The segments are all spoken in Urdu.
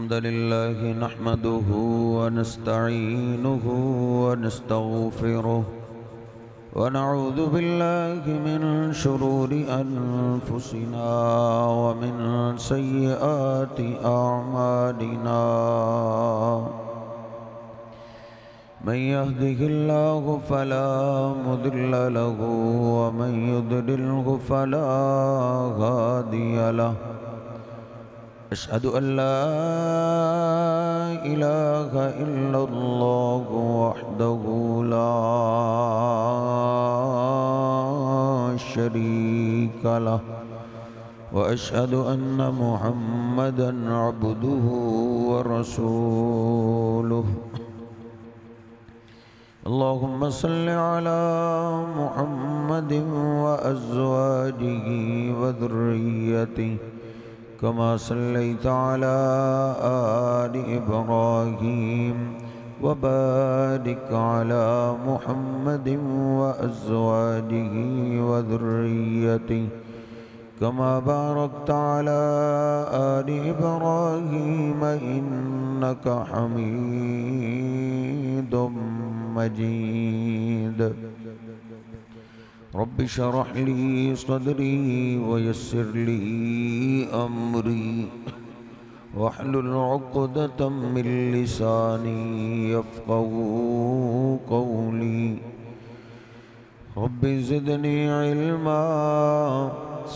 الحمد لله نحمده ونستعينه ونستغفره ونعوذ بالله من شرور أنفسنا ومن سيئات أعمالنا من يهده الله فلا مضل له ومن يضلله فلا هادي له أشهد أن لا إله إلا الله وحده لا شريك له وأشهد أن محمدًا عبده ورسوله اللهم صل على محمد وأزواجه وذريته كما صليت على آل إبراهيم وبارك على محمد وأزواجه وذريته كما باركت على آل إبراهيم إنك حميد مجيد رب اشرح لي صدري ويسر لي أمري واحلل عقدة من لساني يفقهوا قولي رب زدني علما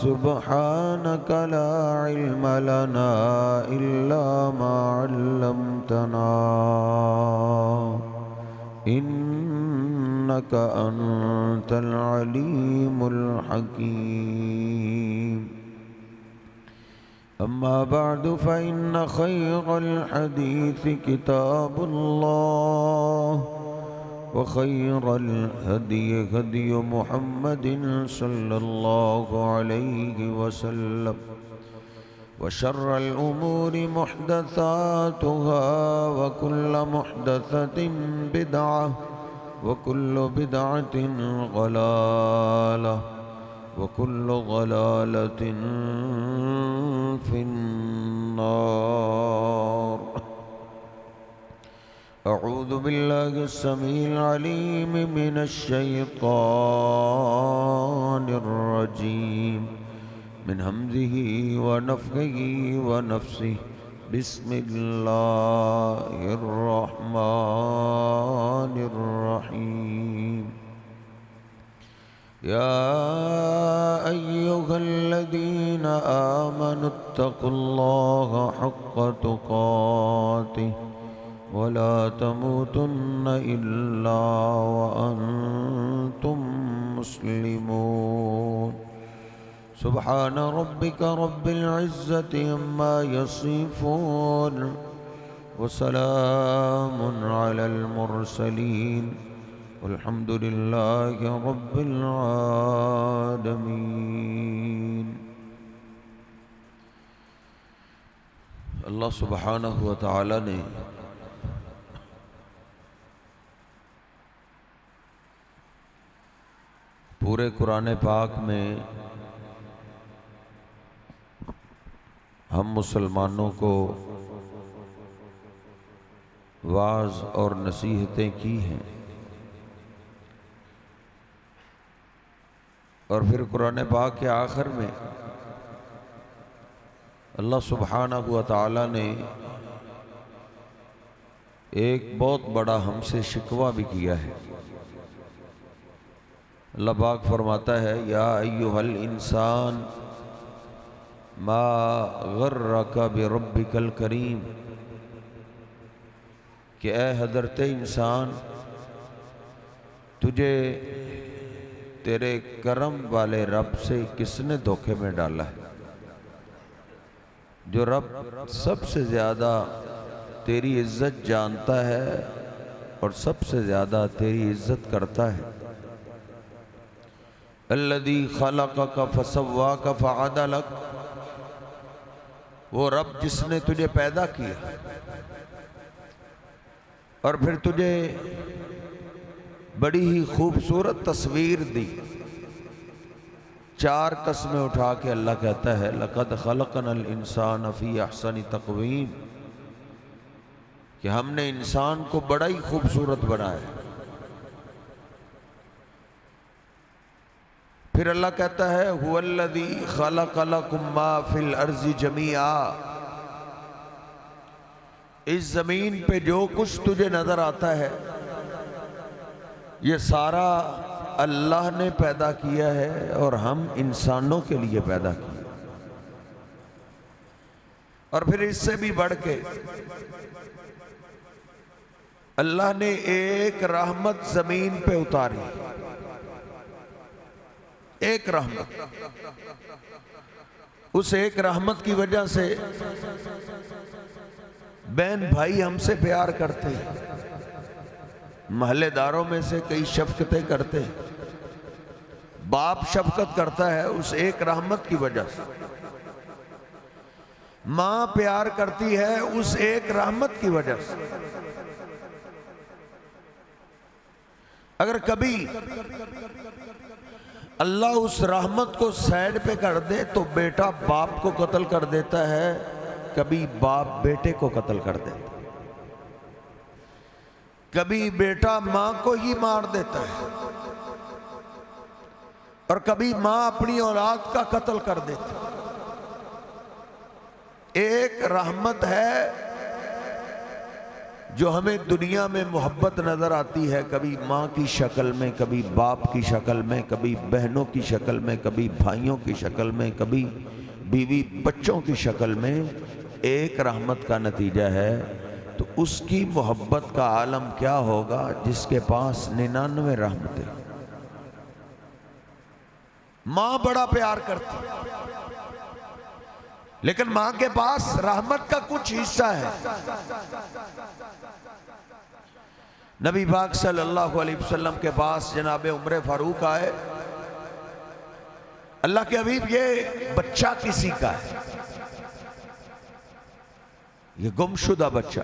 سبحانك لا علم لنا إلا ما علمتنا إنك أنت العليم الحكيم أما بعد فإن خير الحديث كتاب الله وخير الهدي هدي محمد صلى الله عليه وسلم وشر الأمور محدثاتها وكل محدثة بدعة وكل بدعة ضلالة وكل ضلالة في النار أعوذ بالله السميع العليم من الشيطان الرجيم من همزه ونفخه ونفسه بسم الله الرحمن الرحيم يا أيها الذين آمنوا اتقوا الله حق تقاته ولا تموتن إلا وأنتم مسلمون سبحان ربك رب العزة عما يصفون وسلام على المرسلين والحمد لله رب العالمين اللہ سبحانہ و تعالی نے پورے قرآن پاک میں ہم مسلمانوں کو وعظ اور نصیحتیں کی ہیں، اور پھر قرآن پاک کے آخر میں اللہ سبحانہ و تعالی نے ایک بہت بڑا ہم سے شکوہ بھی کیا ہے۔ اللہ پاک فرماتا ہے یا ایھا الانسان ما غرک بربک الکریم، کہ اے حضرت انسان تجھے تیرے کرم والے رب سے کس نے دھوکے میں ڈالا ہے؟ جو رب سب سے زیادہ تیری عزت جانتا ہے اور سب سے زیادہ تیری عزت کرتا ہے۔ الذی خلقک فسواک فعدلک، وہ رب جس نے تجھے پیدا کیا اور پھر تجھے بڑی ہی خوبصورت تصویر دی۔ 4 قسمیں اٹھا کے اللہ کہتا ہے لَقَدْ خَلَقْنَا الْإِنسَانَ فِي أَحْسَنِ تَقْوِيمٍ، کہ ہم نے انسان کو بڑا ہی خوبصورت بنایا. پھر اللہ کہتا ہے هُوَ الَّذِي خَلَقَ لَكُم مَّا فِي الْأَرْضِ جَمِيعًا، اس زمین پہ جو کچھ تجھے نظر آتا ہے یہ سارا اللہ نے پیدا کیا ہے اور ہم انسانوں کے لیے پیدا کیا. اور پھر اس سے بھی بڑھ کے اللہ نے ایک رحمت زمین پہ اتاری، ایک رحمت. اس ایک رحمت کی وجہ سے بہن بھائی ہم سے پیار کرتے ہیں، محلے داروں میں سے کئی شفقتیں کرتے ہیں. باپ شفقت کرتا ہے اس ایک رحمت کی وجہ سے، ماں پیار کرتی ہے اس ایک رحمت کی وجہ سے. اگر کبھی اللہ اس رحمت کو سائڈ پہ کر دے تو بیٹا باپ کو قتل کر دیتا ہے، کبھی باپ بیٹے کو قتل کر دیتا ہے، کبھی بیٹا ماں کو ہی مار دیتا ہے، اور کبھی ماں اپنی اولاد کا قتل کر دیتی ہے. ایک رحمت ہے جو ہمیں دنیا میں محبت نظر آتی ہے، کبھی ماں کی شکل میں، کبھی باپ کی شکل میں، کبھی بہنوں کی شکل میں، کبھی بھائیوں کی شکل میں، کبھی بیوی بچوں کی شکل میں. ایک رحمت کا نتیجہ ہے. تو اس کی محبت کا عالم کیا ہوگا جس کے پاس 99 رحمتیں. ماں بڑا پیار کرتی لیکن ماں کے پاس رحمت کا کچھ حصہ ہے. نبی پاک صلی اللہ علیہ وسلم کے پاس جناب عمر فاروق آئے. اللہ کے حبیب یہ بچہ کسی کا ہے، یہ گمشدہ بچہ.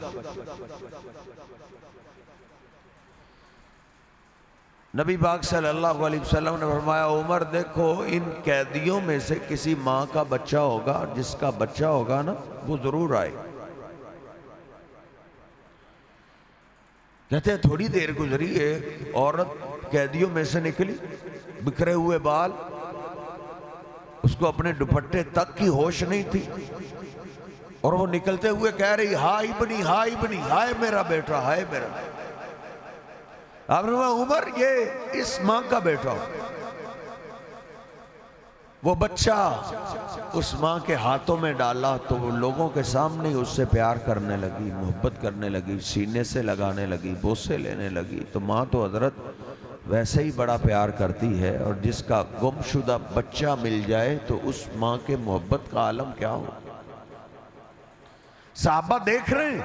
نبی پاک صلی اللہ علیہ وسلم نے فرمایا عمر دیکھو ان قیدیوں میں سے کسی ماں کا بچہ ہوگا، جس کا بچہ ہوگا نا وہ ضرور آئے. کہتے ہیں تھوڑی دیر گزری ایک عورت قیدیوں میں سے نکلی، بکھرے ہوئے بال، اس کو اپنے دوپٹے تک کی ہوش نہیں تھی، اور وہ نکلتے ہوئے کہہ رہی ہائے ابنی، ہائے ابنی، ہائے میرا بیٹا، ہائے میرا. آپ نے کہا عمر یہ اس ماں کا بیٹا ہو. وہ بچہ اس ماں کے ہاتھوں میں ڈالا تو وہ لوگوں کے سامنے اس سے پیار کرنے لگی، محبت کرنے لگی، سینے سے لگانے لگی، بوسے لینے لگی. تو ماں تو حضرت ویسے ہی بڑا پیار کرتی ہے، اور جس کا گم شدہ بچہ مل جائے تو اس ماں کے محبت کا عالم کیا ہو. صحابہ دیکھ رہے ہیں،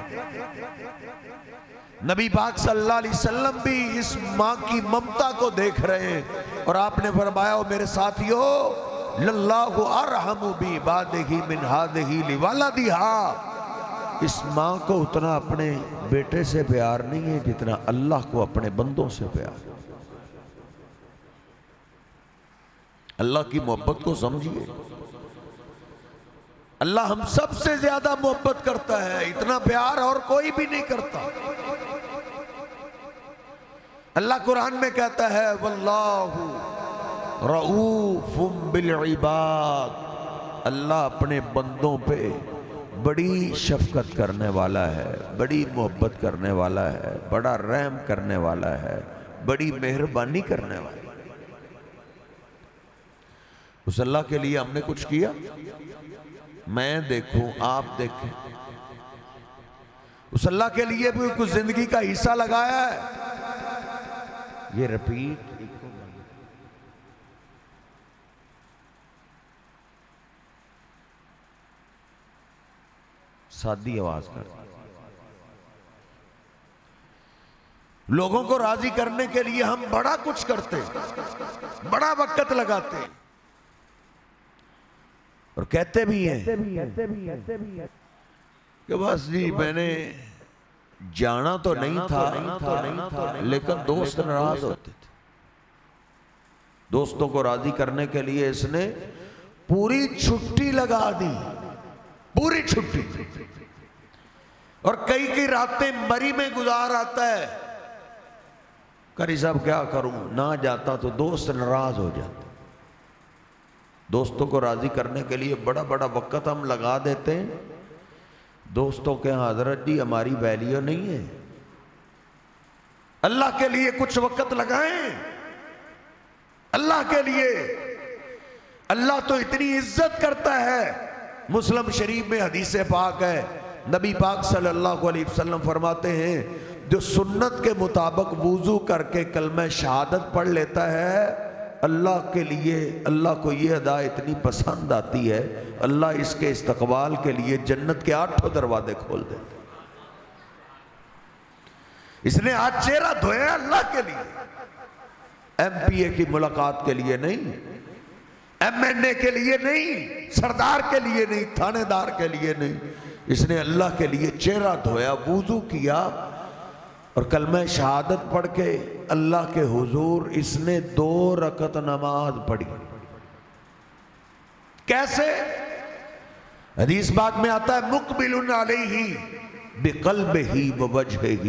نبی پاک صلی اللہ علیہ وسلم بھی اس ماں کی ممتا کو دیکھ رہے ہیں، اور آپ نے فرمایا میرے ساتھیو للہ ارحم بعبادہ من ہذہ لولدہا. اس ماں کو اتنا اپنے بیٹے سے پیار نہیں ہے جتنا اللہ کو اپنے بندوں سے پیار. اللہ کی محبت کو سمجھیے. اللہ ہم سب سے زیادہ محبت کرتا ہے، اتنا پیار اور کوئی بھی نہیں کرتا. اللہ قرآن میں کہتا ہے واللہ رؤوف بالعباد. اللہ اپنے بندوں پہ بڑی شفقت کرنے والا ہے، بڑی محبت کرنے والا ہے، بڑا رحم کرنے والا ہے، بڑی مہربانی کرنے والا ہے. اس اللہ کے لیے ہم نے کچھ کیا؟ میں دیکھوں، آپ دیکھیں. اس اللہ کے لیے بھی کچھ زندگی کا حصہ لگایا ہے. یہ رپیٹ سادی آواز کر. لوگوں کو راضی کرنے کے لیے ہم بڑا کچھ کرتے، بڑا وقت لگاتے، اور کہتے بھی ہیں کہ بس جی میں نے جانا تو نہیں تھا لیکن دوست ناراض ہوتے تھے. دوستوں کو راضی کرنے کے لیے اس نے پوری چھٹی لگا دی، پوری چھٹی. اور کئی راتیں مری میں گزار آتا ہے. قاری صاحب کیا کروں، نہ جاتا تو دوست ناراض ہو جاتا. دوستوں کو راضی کرنے کے لیے بڑا بڑا وقت ہم لگا دیتے ہیں. دوستوں کے ہاں حضرت جی ہماری ویلیو نہیں ہے. اللہ کے لیے کچھ وقت لگائیں، اللہ کے لیے. اللہ تو اتنی عزت کرتا ہے. مسلم شریف میں حدیث پاک ہے، نبی پاک صلی اللہ علیہ وسلم فرماتے ہیں جو سنت کے مطابق وضو کر کے کلمہ شہادت پڑھ لیتا ہے، اللہ کے لیے، اللہ کو یہ ادا اتنی پسند آتی ہے، اللہ اس کے استقبال کے لیے جنت کے 8 دروازے کھول دیتے. اس نے آج چہرہ دھویا اللہ کے لیے، ایم پی اے کی ملاقات کے لیے نہیں، ایم این اے کے لیے نہیں، سردار کے لیے نہیں، تھانے دار کے لیے نہیں. اس نے اللہ کے لیے چہرہ دھویا، وضو کیا اور کلمہ شہادت پڑھ کے اللہ کے حضور اس نے 2 رکعت نماز پڑھی. کیسے؟ حدیث پاک میں آتا ہے مقبل علیہ بقلبہ ووجہہ.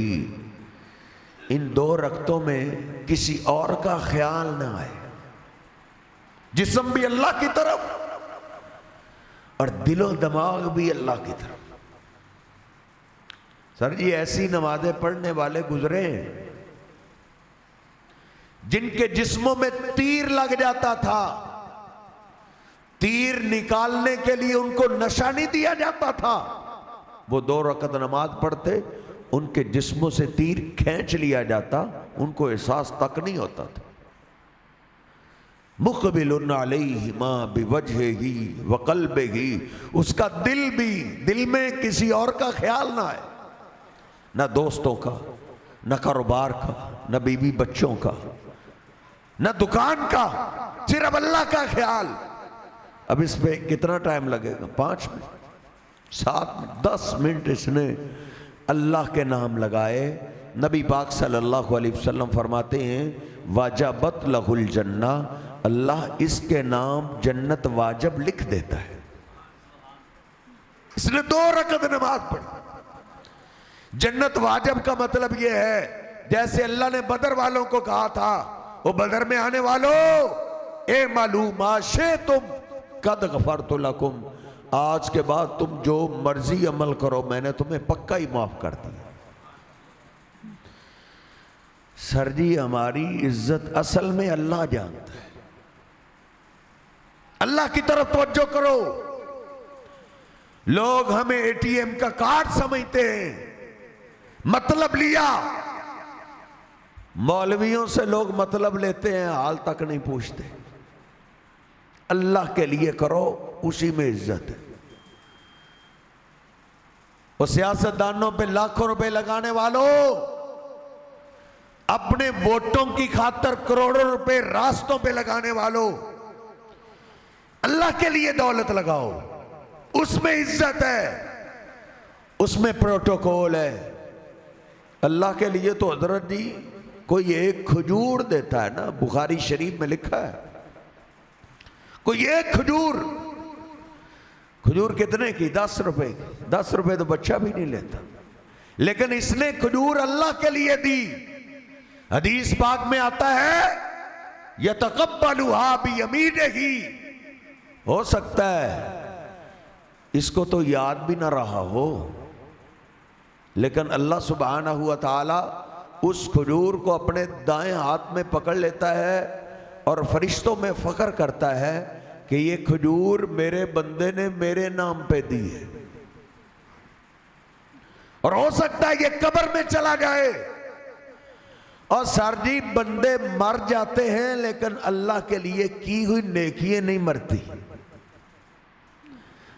ان 2 رکعتوں میں کسی اور کا خیال نہ آئے، جسم بھی اللہ کی طرف اور دل و دماغ بھی اللہ کی طرف. سر جی ایسی نمازیں پڑھنے والے گزرے ہیں جن کے جسموں میں تیر لگ جاتا تھا، تیر نکالنے کے لیے ان کو نشہ نہیں دیا جاتا تھا، وہ 2 رکعت نماز پڑھتے ان کے جسموں سے تیر کھینچ لیا جاتا، ان کو احساس تک نہیں ہوتا تھا. مقبل علیہما بوجہہ وقلبہ، اس کا دل بھی، دل میں کسی اور کا خیال نہ آئے، نہ دوستوں کا، نہ کاروبار کا، نہ بیوی بچوں کا، نہ دکان کا، صرف اللہ کا خیال. اب اس پہ کتنا ٹائم لگے گا؟ 5 منٹ، 7 منٹ، 10 منٹ اس نے اللہ کے نام لگائے. نبی پاک صلی اللہ علیہ وسلم فرماتے ہیں واجبت لہ الجنہ، اللہ اس کے نام جنت واجب لکھ دیتا ہے. اس نے 2 رکعت نماز پڑھی. جنت واجب کا مطلب یہ ہے جیسے اللہ نے بدر والوں کو کہا تھا وہ بدر میں آنے والوں اعملوا ما شئتم قد غفرت لکم، آج کے بعد تم جو مرضی عمل کرو میں نے تمہیں پکا ہی معاف کر دیا. سر جی ہماری عزت اصل میں اللہ جانتا ہے. اللہ کی طرف توجہ کرو. لوگ ہمیں اے ٹی ایم کا کارڈ سمجھتے ہیں، مطلب لیا. مولویوں سے لوگ مطلب لیتے ہیں، حال تک نہیں پوچھتے. اللہ کے لیے کرو، اسی میں عزت ہے. وہ سیاستدانوں پہ لاکھوں روپے لگانے والوں، اپنے ووٹوں کی خاطر کروڑوں روپے راستوں پہ لگانے والوں، اللہ کے لیے دولت لگاؤ، اس میں عزت ہے، اس میں پروٹوکول ہے. اللہ کے لیے تو حضرت جی کوئی ایک کھجور دیتا ہے نا، بخاری شریف میں لکھا ہے کوئی ایک کھجور. کھجور کتنے کی؟ 10 روپے کی. 10 روپے تو بچہ بھی نہیں لیتا، لیکن اس نے کھجور اللہ کے لیے دی. حدیث پاک میں آتا ہے یتقبلھا بیمینہ، ہو سکتا ہے اس کو تو یاد بھی نہ رہا ہو، لیکن اللہ سبحانہ ہوا تعالی اس کھجور کو اپنے دائیں ہاتھ میں پکڑ لیتا ہے اور فرشتوں میں فخر کرتا ہے کہ یہ کھجور میرے بندے نے میرے نام پہ دی ہے. اور ہو سکتا ہے یہ قبر میں چلا جائے. اور سر جی بندے مر جاتے ہیں لیکن اللہ کے لیے کی ہوئی نیکیاں نہیں مرتی.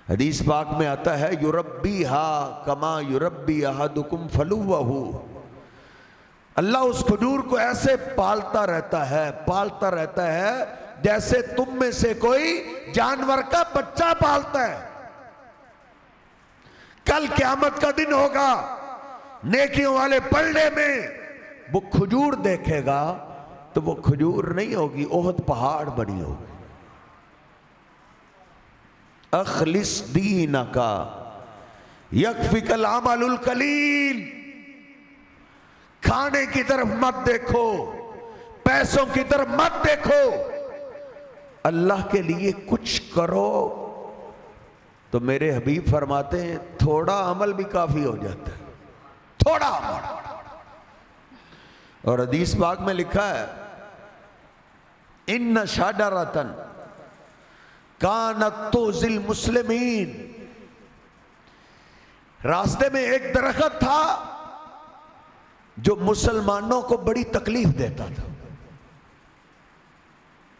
حدیث پاک میں آتا ہے یربیہا کما یربی احدکم فلوہ، اللہ اس کھجور کو ایسے پالتا رہتا ہے جیسے تم میں سے کوئی جانور کا بچہ پالتا ہے. کل قیامت کا دن ہوگا، نیکیوں والے پلڑے میں وہ کھجور دیکھے گا تو وہ کھجور نہیں ہوگی، احد پہاڑ بنی ہوگی. اخلص دینک یکفیک العمل القلیل. کھانے کی طرف مت دیکھو، پیسوں کی طرف مت دیکھو، اللہ کے لیے کچھ کرو. تو میرے حبیب فرماتے ہیں تھوڑا عمل بھی کافی ہو جاتا ہے، تھوڑا عمل. اور حدیث پاک میں لکھا ہے ان شجرۃ کانت تؤذی المسلمین. راستے میں ایک درخت تھا جو مسلمانوں کو بڑی تکلیف دیتا تھا،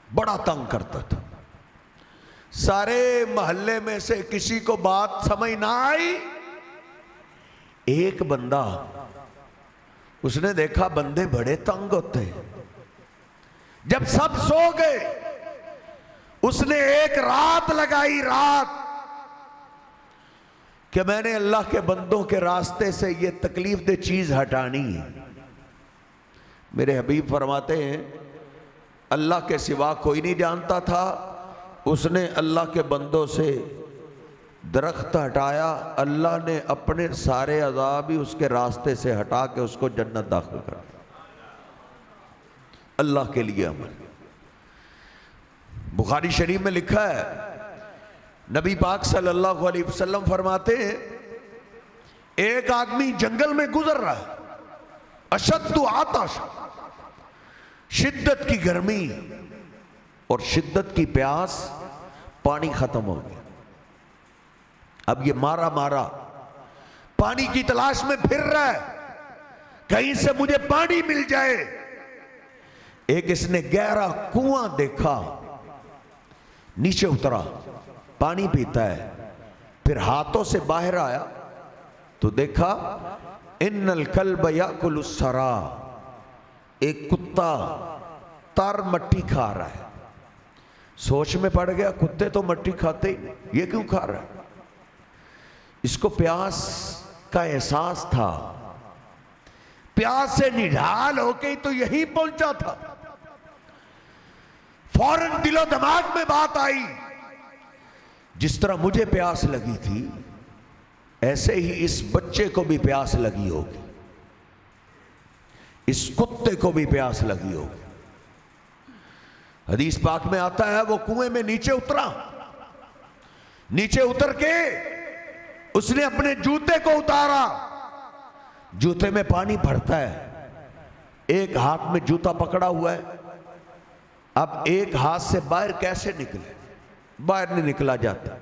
بڑا تنگ کرتا تھا. سارے محلے میں سے کسی کو بات سمجھ نہ آئی. ایک بندہ، اس نے دیکھا بندے بڑے تنگ ہوتے ہیں. جب سب سو گئے اس نے ایک رات لگائی، رات، کہ میں نے اللہ کے بندوں کے راستے سے یہ تکلیف دہ چیز ہٹانی ہے. میرے حبیب فرماتے ہیں اللہ کے سوا کوئی نہیں جانتا تھا. اس نے اللہ کے بندوں سے درخت ہٹایا، اللہ نے اپنے سارے عذاب ہی اس کے راستے سے ہٹا کے اس کو جنت داخل کر دیا. اللہ کے لیے عمل. بخاری شریف میں لکھا ہے نبی پاک صلی اللہ علیہ وسلم فرماتے ہیں ایک آدمی جنگل میں گزر رہا ہے، اشد عطش، شدت کی گرمی اور شدت کی پیاس، پانی ختم ہو گیا. اب یہ مارا پانی کی تلاش میں پھر رہا ہے، کہیں سے مجھے پانی مل جائے. ایک اس نے گہرا کنواں دیکھا، نیچے اترا، پانی پیتا ہے. پھر ہاتھوں سے باہر آیا تو دیکھا ان الکلب یاکل الثرا، ایک کتا تر مٹی کھا رہا ہے. سوچ میں پڑ گیا کتے تو مٹی کھاتے ہی نہیں، یہ کیوں کھا رہا ہے؟ اس کو پیاس کا احساس تھا، پیاس سے نڈھال ہو کے تو یہی پہنچا تھا. فوراً دل و دماغ میں بات آئی، جس طرح مجھے پیاس لگی تھی ایسے ہی اس بچے کو بھی پیاس لگی ہوگی، اس کتے کو بھی پیاس لگی ہوگی. حدیث پاک میں آتا ہے وہ کنویں میں نیچے اترا، نیچے اتر کے اس نے اپنے جوتے کو اتارا. جوتے میں پانی بھرتا ہے، ایک ہاتھ میں جوتا پکڑا ہوا ہے. اب ایک ہاتھ سے باہر کیسے نکلے؟ باہر نہیں نکلا جاتا.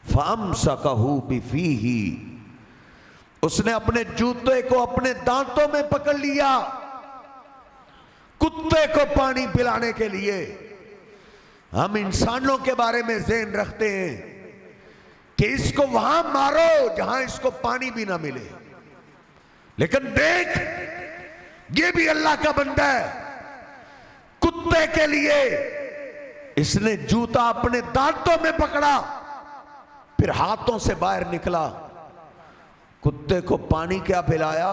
فَأَمْسَكَهُ بِفِيهِ، اس نے اپنے جوتے کو اپنے دانتوں میں پکڑ لیا. کتے کو پانی پلانے کے لیے ہم انسانوں کے بارے میں ذہن رکھتے ہیں کہ اس کو وہاں مارو جہاں اس کو پانی بھی نہ ملے، لیکن دیکھ یہ بھی اللہ کا بندہ ہے. کتے کے لیے اس نے جوتا اپنے دانتوں میں پکڑا، پھر ہاتھوں سے باہر نکلا، کتے کو پانی کیا پلایا؟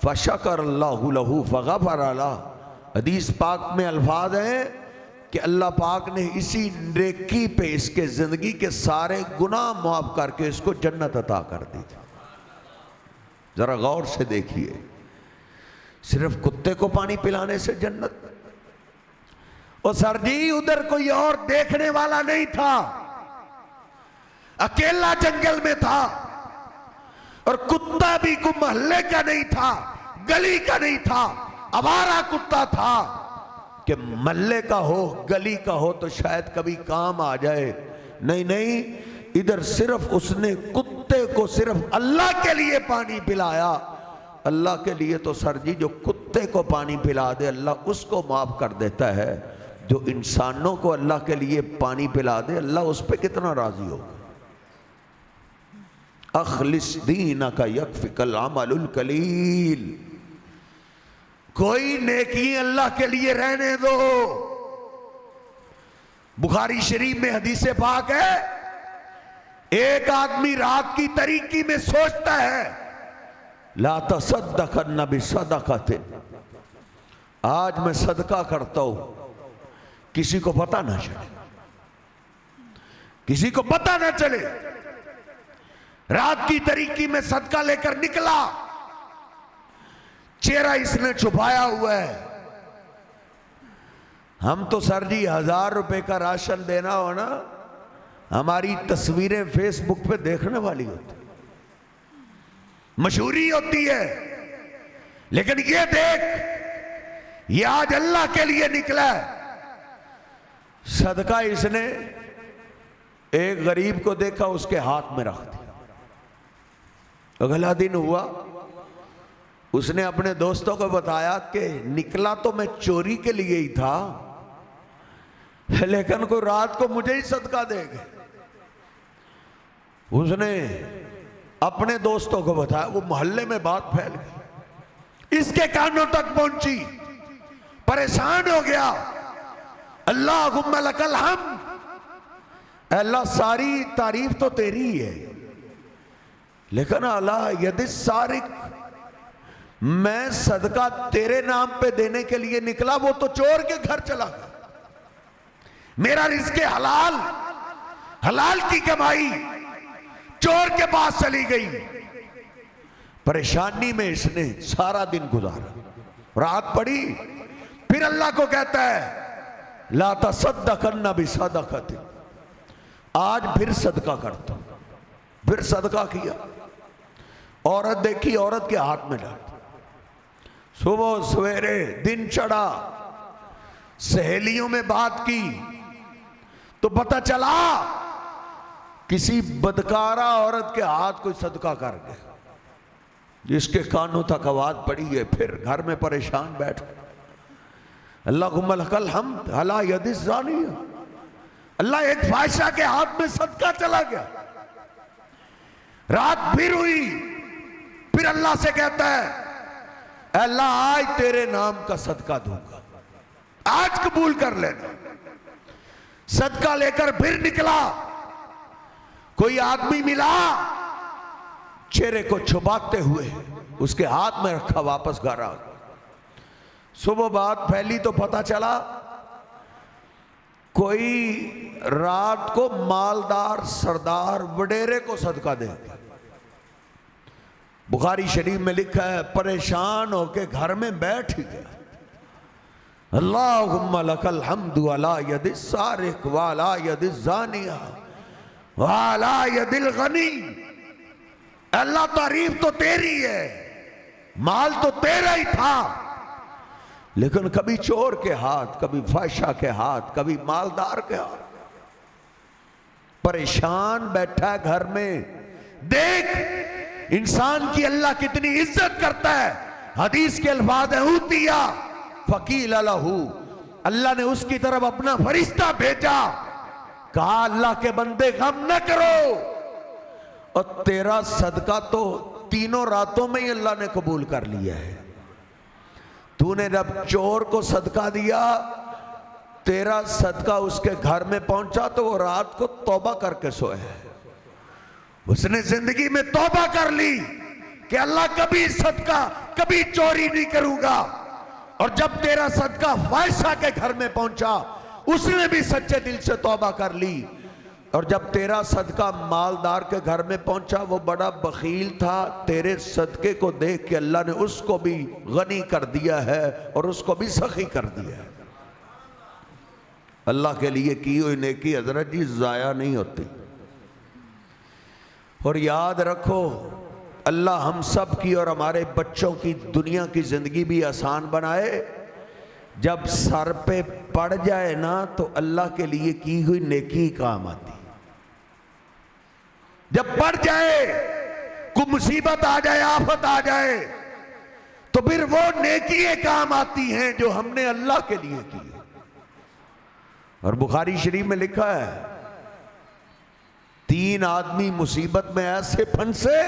فَشَكَرَ اللَّهُ لَهُ فَغَفَرَ لَهُ. حدیث پاک میں الفاظ ہیں کہ اللہ پاک نے اسی نیکی پہ اس کے زندگی کے سارے گناہ معاف کر کے اس کو جنت عطا کر دی. ذرا غور سے دیکھیے، صرف کتے کو پانی پلانے سے جنت؟ اور سر جی ادھر کوئی اور دیکھنے والا نہیں تھا، اکیلا جنگل میں تھا، اور کتا بھی کوئی محلے کا نہیں تھا، گلی کا نہیں تھا، آوارہ کتا تھا. کہ محلے کا ہو گلی کا ہو تو شاید کبھی کام آ جائے. نہیں، ادھر صرف اس نے کتے کو صرف اللہ کے لیے پانی پلایا. اللہ کے لیے تو سر جی جو کتے کو پانی پلا دے اللہ اس کو معاف کر دیتا ہے، جو انسانوں کو اللہ کے لیے پانی پلا دے اللہ اس پہ کتنا راضی ہوگا. اخلص دینک یکفک العمل القلیل. کوئی نیکی اللہ کے لیے رہنے دو. بخاری شریف میں حدیث پاک ہے ایک آدمی رات کی تاریکی میں سوچتا ہے لا تصدقن بصدقۃ، آج میں صدقہ کرتا ہوں کسی کو پتہ نہ چلے، کسی کو پتہ نہ چلے. رات کی تاریکی میں صدقہ لے کر نکلا، چہرہ اس نے چھپایا ہوا ہے۔ ہم تو سر جی 1000 روپے کا راشن دینا ہو نا، ہماری تصویریں فیس بک پہ دیکھنے والی ہوتی، مشہوری ہوتی ہے، لیکن یہ دیکھ، یہ آج اللہ کے لیے نکلا ہے۔ صدقہ اس نے ایک غریب کو دیکھا، اس کے ہاتھ میں رکھ دیا۔ اگلا دن ہوا، اس نے اپنے دوستوں کو بتایا کہ نکلا تو میں چوری کے لیے ہی تھا، لیکن کوئی رات کو مجھے ہی صدقہ دے گے۔ اس نے اپنے دوستوں کو بتایا، وہ محلے میں بات پھیل گئی، اس کے کانوں تک پہنچی، پریشان ہو گیا۔ اللہم لک الحمد، اے اللہ ساری تعریف تو تیری ہی ہے، لیکن علی ید السارق، میں صدقہ تیرے نام پہ دینے کے لیے نکلا، وہ تو چور کے گھر چلا گیا۔ میرا رزق حلال، حلال کی کمائی چور کے پاس چلی گئی۔ پریشانی میں اس نے سارا دن گزارا، رات پڑی، پھر اللہ کو کہتا ہے لا تصدقن بصدقۃ، آج پھر صدقہ کرتا ہوں۔ پھر صدقہ کیا، عورت دیکھی، عورت کے ہاتھ میں ڈال۔ صبح سویرے دن چڑھا، سہیلیوں میں بات کی تو پتہ چلا کسی بدکارہ عورت کے ہاتھ کوئی صدقہ کر گیا، جس کے کانوں تک آواز پڑی ہے۔ پھر گھر میں پریشان بیٹھ، اللہم لک الحمد علی ید الزانیہ، اللہ ایک فاحشہ کے ہاتھ میں صدقہ چلا گیا۔ رات پھر ہوئی، پھر اللہ سے کہتا ہے اے اللہ آج تیرے نام کا صدقہ دوں گا، آج قبول کر لینا۔ صدقہ لے کر پھر نکلا، کوئی آدمی ملا، چہرے کو چھپاتے ہوئے اس کے ہاتھ میں رکھا، واپس گھر آ گیا۔ صبح بات پھیلی تو پتہ چلا کوئی رات کو مالدار سردار وڈیرے کو صدقہ دے گا۔ بخاری شریف میں لکھا ہے پریشان ہو کے گھر میں بیٹھ گیا۔ اللہم لک الحمد علی ید السارق وعلی ید الزانیہ وعلی ید الغنی، اللہ تعریف تو تیری ہے، مال تو تیرا ہی تھا، لیکن کبھی چور کے ہاتھ، کبھی فاحشہ کے ہاتھ، کبھی مالدار کے ہاتھ، پریشان بیٹھا ہے گھر میں۔ دیکھ انسان کی اللہ کتنی عزت کرتا ہے۔ حدیث کے الفاظ ہیں اوتیا فقیل لہ، اللہ نے اس کی طرف اپنا فرشتہ بھیجا، کہا اللہ کے بندے غم نہ کرو، اور تیرا صدقہ تو تینوں راتوں میں ہی اللہ نے قبول کر لیا ہے۔ تو نے جب چور کو صدقہ دیا، تیرا صدقہ اس کے گھر میں پہنچا تو وہ رات کو توبہ کر کے سوئے، اس نے زندگی میں توبہ کر لی کہ اللہ کبھی صدقہ، کبھی چوری نہیں کروں گا۔ اور جب تیرا صدقہ فاحشہ کے گھر میں پہنچا، اس نے بھی سچے دل سے توبہ کر لی۔ اور جب تیرا صدقہ مالدار کے گھر میں پہنچا، وہ بڑا بخیل تھا، تیرے صدقے کو دیکھ کے اللہ نے اس کو بھی غنی کر دیا ہے اور اس کو بھی سخی کر دیا ہے۔ اللہ کے لیے کی ہوئی نیکی حضرت جی ضائع نہیں ہوتی۔ اور یاد رکھو اللہ ہم سب کی اور ہمارے بچوں کی دنیا کی زندگی بھی آسان بنائے۔ جب سر پہ پڑ جائے نا تو اللہ کے لیے کی ہوئی نیکی کام آتی۔ جب پڑ جائے، کوئی مصیبت آ جائے، آفت آ جائے، تو پھر وہ نیکییں کام آتی ہیں جو ہم نے اللہ کے لیے کی۔ اور بخاری شریف میں لکھا ہے 3 آدمی مصیبت میں ایسے پھنسے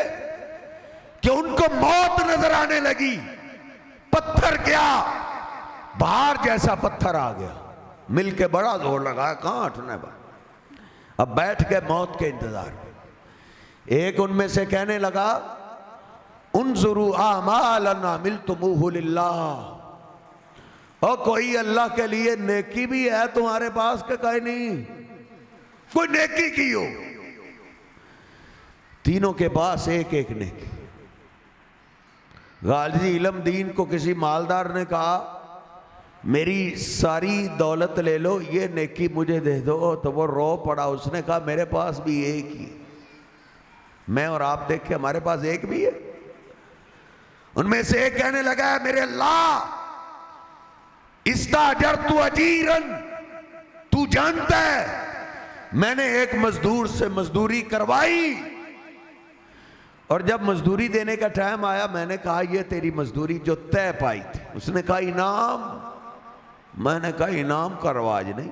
کہ ان کو موت نظر آنے لگی۔ پتھر کیا، بہار جیسا پتھر آ گیا، مل کے بڑا زور لگایا، کہاں ہٹنے با، اب بیٹھ کے موت کے انتظار میں۔ ایک ان میں سے کہنے لگا انظروا اعمالنا عملتموہ للہ، اور کوئی اللہ کے لیے نیکی بھی ہے تمہارے پاس کہ کوئی نہیں، کوئی نیکی کی ہو؟ تینوں کے پاس ایک ایک نیکی. غازی علم دین کو کسی مالدار نے کہا میری ساری دولت لے لو، یہ نیکی مجھے دے دو، تو وہ رو پڑا. اس نے کہا میرے پاس بھی ایک ہی، میں اور آپ دیکھ کے ہمارے پاس ایک بھی ہے. ان میں سے ایک کہنے لگا ہے میرے اللہ استاجرت اجیرن، تو جانتا ہے میں نے ایک مزدور سے مزدوری کروائی، اور جب مزدوری دینے کا ٹائم آیا میں نے کہا یہ تیری مزدوری جو طے پائی تھی. اس نے کہا انعام. میں نے کہا انعام کا رواج نہیں.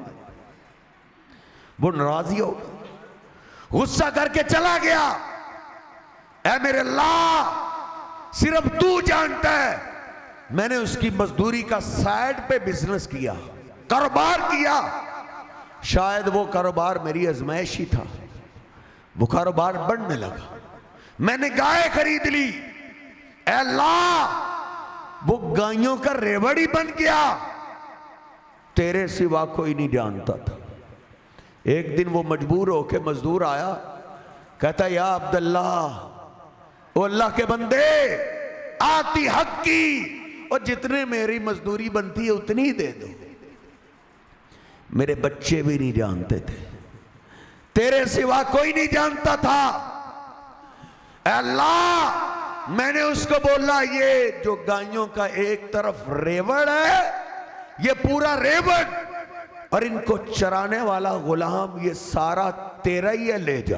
وہ ناراضی ہو گیا، غصہ کر کے چلا گیا. اے میرے اللہ صرف تو جانتا ہے میں نے اس کی مزدوری کا سائیڈ پہ بزنس کیا، کاروبار کیا. شاید وہ کاروبار میری ازمائش ہی تھا، وہ کاروبار بڑھنے لگا. میں نے گائے خرید لی. اے اللہ وہ گائیوں کا ریوڑ ہی بن گیا، تیرے سوا کوئی نہیں جانتا تھا. ایک دن وہ مجبور ہو کے مزدور آیا، کہتا یا عبداللہ، او اللہ کے بندے آتی حق کی، اور جتنے میری مزدوری بنتی ہے اتنی ہی دے دو. میرے بچے بھی نہیں جانتے تھے، تیرے سوا کوئی نہیں جانتا تھا. اے اللہ میں نے اس کو بولا یہ جو گائیوں کا ایک طرف ریوڑ ہے، یہ پورا ریوڑ اور ان کو چرانے والا غلام یہ سارا تیرا ہی ہے، لے جا.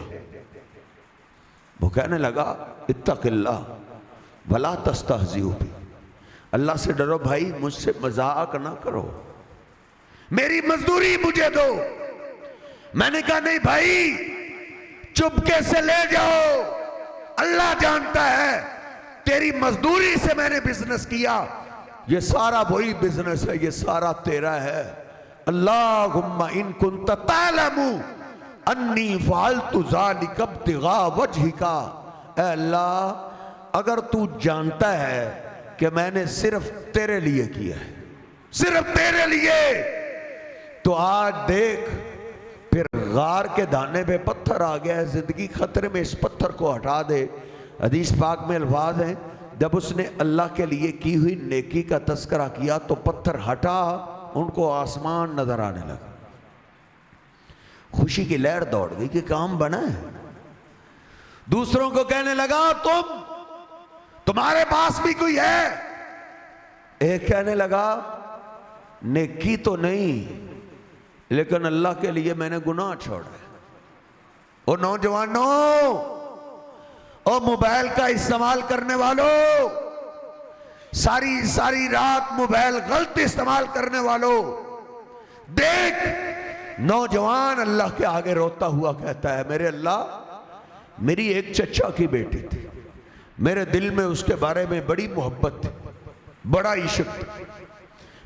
وہ کہنے لگا اتق اللہ ولا تستہزئوا بی، اللہ سے ڈرو بھائی، مجھ سے مذاق نہ کرو، میری مزدوری مجھے دو. میں نے کہا نہیں بھائی چپکے سے لے جاؤ، اللہ جانتا ہے تیری مزدوری سے میں نے بزنس کیا، یہ سارا وہی بزنس ہے، یہ سارا تیرا ہے. اللہم ان کنت تعلم انی فعلت ذالک ابتغاء وجہک، اے اللہ اگر تو جانتا ہے کہ میں نے صرف تیرے لیے کیا ہے، صرف تیرے لیے، تو آج دیکھ پھر غار کے دانے پہ پتھر آ گیا ہے، زندگی خطرے میں، اس پتھر کو ہٹا دے. حدیث پاک میں الفاظ ہیں جب اس نے اللہ کے لیے کی ہوئی نیکی کا تذکرہ کیا تو پتھر ہٹا، ان کو آسمان نظر آنے لگا. خوشی کی لہر دوڑ گئی کہ کام بنا ہے. دوسروں کو کہنے لگا تمہارے پاس بھی کوئی ہے. ایک کہنے لگا نیکی تو نہیں لیکن اللہ کے لیے میں نے گناہ چھوڑا. او نوجوانوں، او موبائل کا استعمال کرنے والوں، ساری رات موبائل غلط استعمال کرنے والوں، دیکھ نوجوان اللہ کے آگے روتا ہوا کہتا ہے میرے اللہ میری ایک چچا کی بیٹی تھی، میرے دل میں اس کے بارے میں بڑی محبت تھی، بڑا عشق تھا،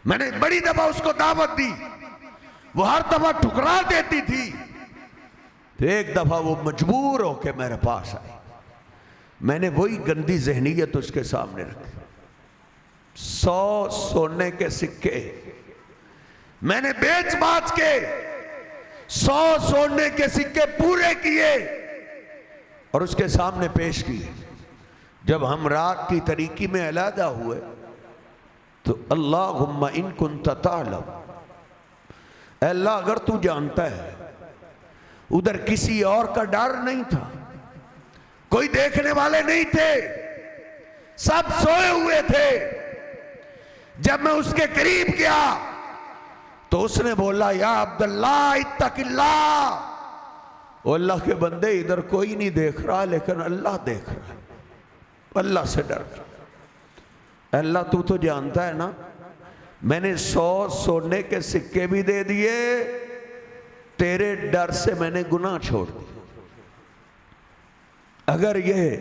میں نے بڑی دفعہ اس کو دعوت دی، وہ ہر دفعہ ٹھکرا دیتی تھی. تو ایک دفعہ وہ مجبور ہو کے میرے پاس آئی، میں نے وہی گندی ذہنیت اس کے سامنے رکھی. 100 سونے کے سکے میں نے بیچ باچ کے 100 سونے کے سکے پورے کیے اور اس کے سامنے پیش کیے. جب ہم رات کی تاریکی میں علیحدہ ہوئے تو اللہم ان کنت تعلم، اے اللہ اگر تو جانتا ہے. ادھر کسی اور کا ڈر نہیں تھا، کوئی دیکھنے والے نہیں تھے، سب سوئے ہوئے تھے. جب میں اس کے قریب گیا تو اس نے بولا یا عبداللہ اتق اللہ. او اللہ کے بندے ادھر کوئی نہیں دیکھ رہا لیکن اللہ دیکھ رہا ہے، اللہ سے ڈر. اللہ تو جانتا ہے نا میں نے 100 سونے کے سکے بھی دے دیے، تیرے ڈر سے میں نے گناہ چھوڑ دیا. اگر یہ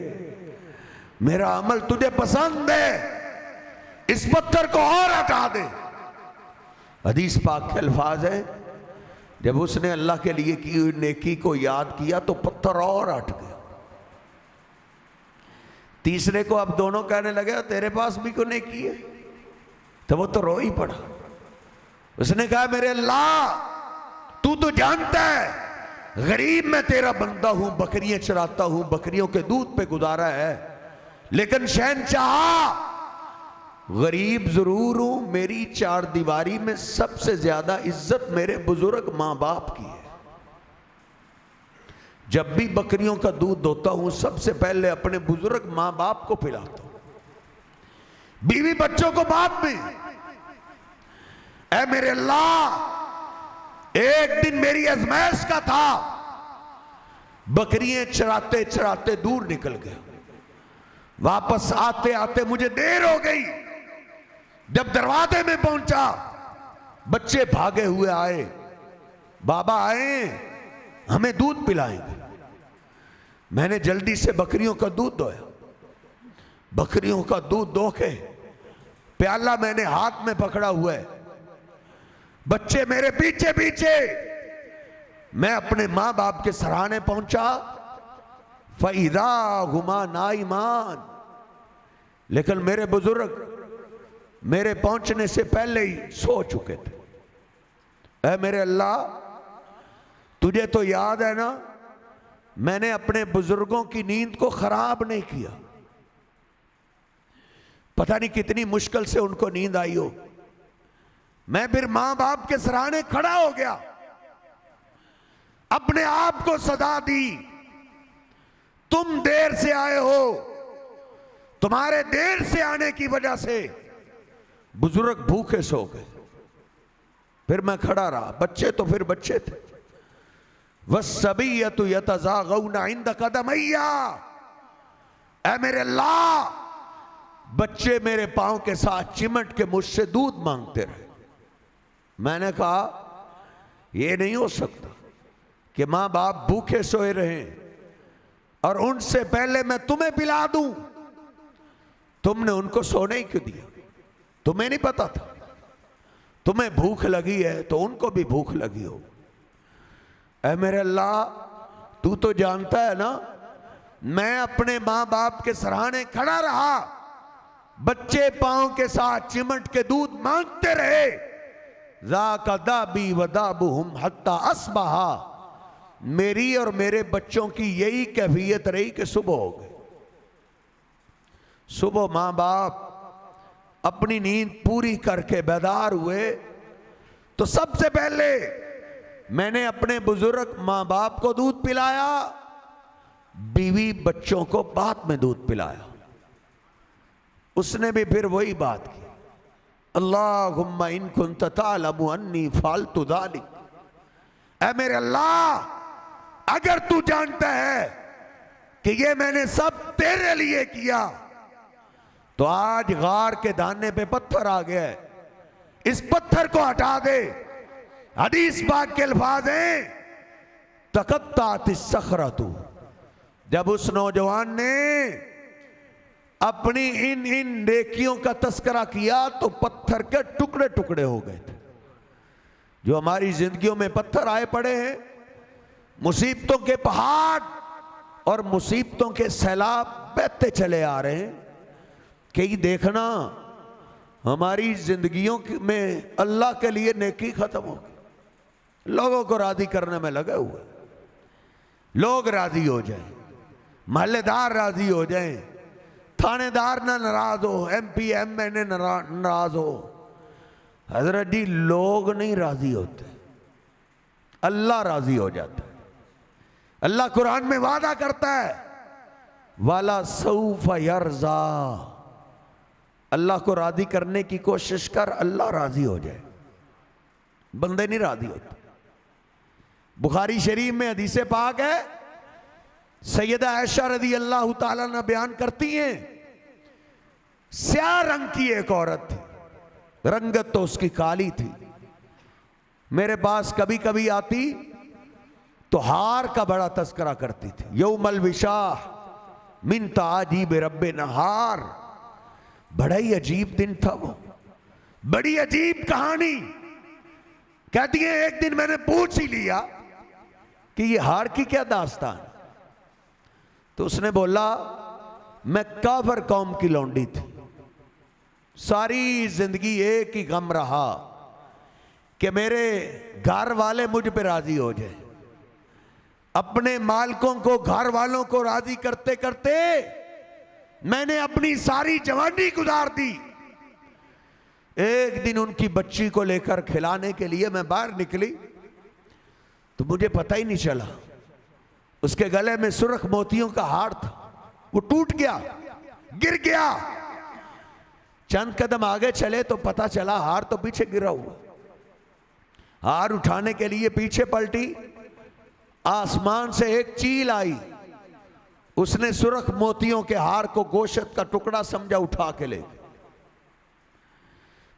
میرا عمل تجھے پسند ہے اس پتھر کو اور ہٹا دے. حدیث پاک کے الفاظ ہیں جب اس نے اللہ کے لیے کی ہوئی نیکی کو یاد کیا تو پتھر اور ہٹ گیا. تیسرے کو اب دونوں کہنے لگے تیرے پاس بھی کوئی نیکی ہے؟ تو وہ تو رو ہی پڑا. اس نے کہا میرے اللہ تو جانتا ہے غریب میں تیرا بندہ ہوں، بکریاں چراتا ہوں، بکریوں کے دودھ پہ گزارا ہے، لیکن شہنشاہ غریب ضرور ہوں، میری چار دیواری میں سب سے زیادہ عزت میرے بزرگ ماں باپ کی ہے۔ جب بھی بکریوں کا دودھ دوتا ہوں سب سے پہلے اپنے بزرگ ماں باپ کو پلاتا ہوں، بیوی بچوں کو بعد میں۔ اے میرے اللہ، ایک دن میری ازمائش کا تھا، بکریاں چراتے چراتے دور نکل گیا، واپس آتے آتے مجھے دیر ہو گئی۔ جب دروازے میں پہنچا بچے بھاگے ہوئے آئے، بابا آئے ہمیں دودھ پلائیں گے۔ میں نے جلدی سے بکریوں کا دودھ دویا، بکریوں کا دودھ دو کے پیالہ میں نے ہاتھ میں پکڑا ہوا ہے، بچے میرے پیچھے پیچھے، میں اپنے ماں باپ کے سرانے پہنچا، فَإِذَا هُمَا نَائِمَانِ، لیکن میرے بزرگ میرے پہنچنے سے پہلے ہی سو چکے تھے۔ اے میرے اللہ، تجھے تو یاد ہے نا، میں نے اپنے بزرگوں کی نیند کو خراب نہیں کیا، پتہ نہیں کتنی مشکل سے ان کو نیند آئی ہو، میں پھر ماں باپ کے سرانے کھڑا ہو گیا، اپنے آپ کو سزا دی، تم دیر سے آئے ہو، تمہارے دیر سے آنے کی وجہ سے بزرگ بھوکے سو گئے۔ پھر میں کھڑا رہا، بچے تو پھر بچے تھے، وَالصَّبِيَّةُ يَتَزَاغَوْنَ عِنْدَ قَدَمَيَّ، اے میرے اللہ، بچے میرے پاؤں کے ساتھ چمٹ کے مجھ سے دودھ مانگتے رہے۔ میں نے کہا یہ نہیں ہو سکتا کہ ماں باپ بھوکے سوئے رہیں اور ان سے پہلے میں تمہیں پلا دوں، تم نے ان کو سونے ہی کیوں دیا؟ تمہیں نہیں پتا تھا، تمہیں بھوک لگی ہے تو ان کو بھی بھوک لگی ہو۔ اے میرے اللہ، تو تو جانتا ہے نا، میں اپنے ماں باپ کے سرانے کھڑا رہا، بچے پاؤں کے ساتھ چمٹ کے دودھ مانگتے رہے، ذَاكَ دَابِي وَدَابُهُمْ حَتَّى أَصْبَحَا، میری اور میرے بچوں کی یہی کیفیت رہی کہ صبح ہو گئی۔ صبح ماں باپ اپنی نیند پوری کر کے بیدار ہوئے تو سب سے پہلے میں نے اپنے بزرگ ماں باپ کو دودھ پلایا، بیوی بچوں کو بعد میں دودھ پلایا۔ اس نے بھی پھر وہی بات کی، اللہم ان کنت تعلم انی فعلت ذلک، اے میرے اللہ، اگر تو جانتا ہے کہ یہ میں نے سب تیرے لیے کیا تو آج غار کے دانے پہ پتھر آ گیا ہے، اس پتھر کو ہٹا دے۔ حدیث پاک کے الفاظ ہیں تقطعت الصخرۃ، جب اس نوجوان نے اپنی ان نیکیوں کا تذکرہ کیا تو پتھر کے ٹکڑے ٹکڑے ہو گئے تھے۔ جو ہماری زندگیوں میں پتھر آئے پڑے ہیں، مصیبتوں کے پہاڑ اور مصیبتوں کے سیلاب بہتے چلے آ رہے ہیں، کہ دیکھنا ہماری زندگیوں میں اللہ کے لیے نیکی ختم ہو گئی، لوگوں کو راضی کرنے میں لگے ہوئے، لوگ راضی ہو جائیں، محلے دار راضی ہو جائیں، تھانے دار نہ ناراض ہو، ایم پی ایم این اے ناراض ہو، حضرت جی لوگ نہیں راضی ہوتے، اللہ راضی ہو جاتا ہے۔ اللہ قرآن میں وعدہ کرتا ہے وَلَسَوْفَ يَرْضَىٰ، اللہ کو راضی کرنے کی کوشش کر، اللہ راضی ہو جائے، بندے نہیں راضی ہوتے۔ بخاری شریف میں حدیث پاک ہے، سیدہ عائشہ رضی اللہ تعالیٰ عنہ بیان کرتی ہیں، سیاہ رنگ کی ایک عورت تھی، رنگت تو اس کی کالی تھی، میرے پاس کبھی کبھی آتی تو ہار کا بڑا تذکرہ کرتی تھی، یوم الوشاح من تعاجیب رب نہار، بڑا ہی عجیب دن تھا وہ، بڑی عجیب کہانی۔ کہتی ہیں ایک دن میں نے پوچھ ہی لیا کہ یہ ہار کی کیا داستان، تو اس نے بولا میں کافر قوم کی لونڈی تھی، ساری زندگی ایک ہی غم رہا کہ میرے گھر والے مجھ پہ راضی ہو جائیں، اپنے مالکوں کو، گھر والوں کو راضی کرتے کرتے میں نے اپنی ساری جوانی گزار دی۔ ایک دن ان کی بچی کو لے کر کھلانے کے لیے میں باہر نکلی تو مجھے پتہ ہی نہیں چلا، اس کے گلے میں سرخ موتیوں کا ہار تھا، وہ ٹوٹ گیا، گر گیا۔ چند قدم آگے چلے تو پتہ چلا ہار تو پیچھے گرا ہوا۔ ہار اٹھانے کے لیے پیچھے پلٹی، آسمان سے ایک چیل آئی، اس نے سرخ موتیوں کے ہار کو گوشت کا ٹکڑا سمجھا، اٹھا کے لے گئی۔